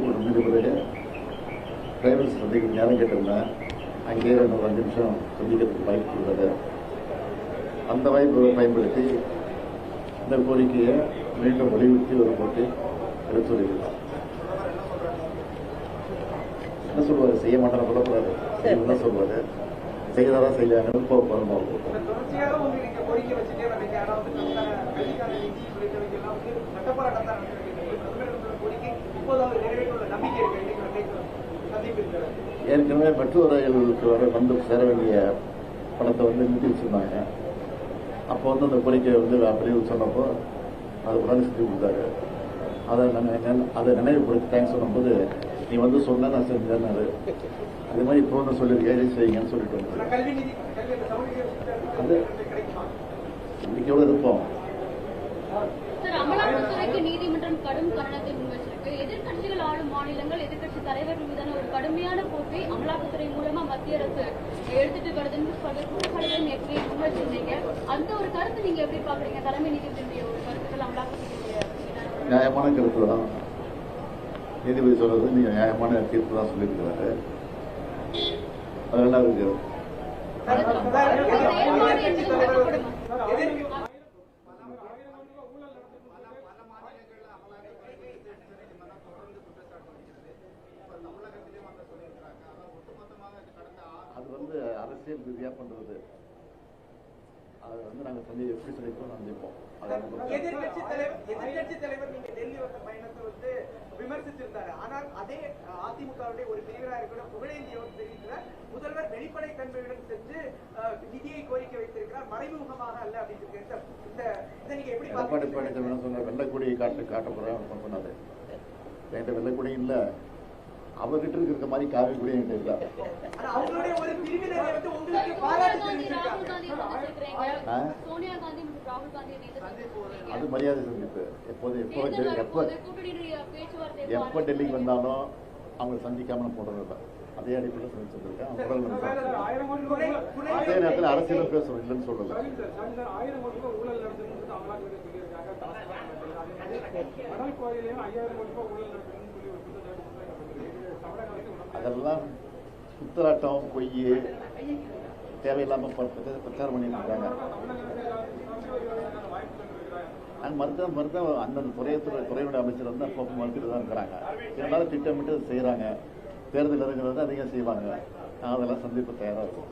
கூட்டம் முடிஞ்ச பிறகு பிரைவேட் சந்திக்க நேரம் கேட்டிருந்தேன். அங்கேயே 2 நிமிஷம் சந்திக்கிறதுக்கு வாய்ப்பு கொடுத்தது. அந்த வாய்ப்பை பயன்படுத்தி இந்த கோரிக்கையை மீண்டும் வலியுறுத்தி ஒரு போட்டு எடுத்துரைக்கிறோம். என்ன சொல்வாரு, செய்ய மாட்டேன்னு சொல்லக்கூடாது, என்ன சொல்வாரு, செய்யறதா செய்யலான்னு போகிறோம். ஏற்கனவே மெட்ரோ ரயில்களுக்கு வந்து சேர வேண்டிய பணத்தை நிறுத்தி வச்சிருந்தாங்க. அப்போ அந்த கோரிக்கை அப்படியே சொன்னப்போ அது உடனே செஞ்சு கொடுத்தாரு. அதை நினைவுபடுத்தி தேங்க்ஸ் சொல்லும்போது நீ சொன்ன நான் செஞ்சேன். அதே மாதிரி இப்போ சொல்லியிருக்கேன் செய்யுங்கன்னு சொல்லிட்டு வந்து அது நம்பிக்கையோடு இருப்போம். அமலாக்கத்துறைக்கு நீதிமன்றம் கடும் கண்டனத்தை முன்வச்சிருக்கு. எதிர்கட்சிகள் ஆளும் மாநிலங்கள் எதிர்கட்சி தலைவர்கள் மீதான ஒரு கடுமையான போக்கை அமலாக்கத்துறை மூலமா மத்திய அரசு எடுத்துட்டு வருதுன்னு குற்றச்சாட்டுகளை நேற்று முன்வச்சிருந்தீங்க. அந்த ஒரு கருத்து நீங்க எப்படி பாக்குறீங்க? தலைமை நீதிபதியுடைய ஒரு கருத்துக்கள் அமலாக்கத்துறை நியாயமான கருத்து தான். நீதிபதி சொல்றது நீங்க நியாயமான தீர்ப்பு தான் சொல்லியிருக்கிறாரு. அதெல்லாம் இருக்கு. அது அரசியல் ரீதியா பண்றது. அது நாங்க எப்படி சொல்லிப்போம் சந்திப்போம். எதிர்கட்சி தலைவர் நீங்க டெல்லி வந்த பயணத்தை விமர்சித்திருந்தாரு. ஆனால் அதே அதிமுகவுடைய ஒரு பிரிவினராக கூட புகழேந்தி அவர் தெரிவிக்கிறார், முதல்வர் வெளிப்படை தன்மையுடன் சென்று நிதியை கோரிக்கை வைத்திருக்கிறார், மறைமுகமாக அல்ல அப்படின்னு. இதை நீங்க எப்படி சொன்ன வெள்ளக்குடியை காட்ட போறேன் சொன்னாரு. என்கிட்ட வெள்ளக்குடி இல்ல, அவர்கிட்ட இருக்க மாதிரி காவி கூட என்கிட்ட இல்ல. அது மரியாதை சந்திப்பு. எப்ப டெல்லிக்கு வந்தாலும் அவங்க சந்திக்காம போடுறதில்ல. அதே அடிப்படையில் சந்திச்சிருக்கேன். அதே நேரத்தில் அரசியலும் பேசுறோம், இல்லைன்னு சொல்லல. அதெல்லாம் குத்தலாட்டம், பொய், தேவையில்லாம பிரச்சாரம் பண்ணிட்டு இருக்காங்க. மருத்துவ அந்தந்த துறையுடைய அமைச்சர் அப்பப்போ மருத்துவ தான் இருக்கிறாங்க. இருந்தாலும் திட்டமிட்டு செய்யறாங்க. தேர்தல் இறங்குறது அதிகம் செய்வாங்க. அதெல்லாம் சந்திப்பு தயாரா இருக்கும்.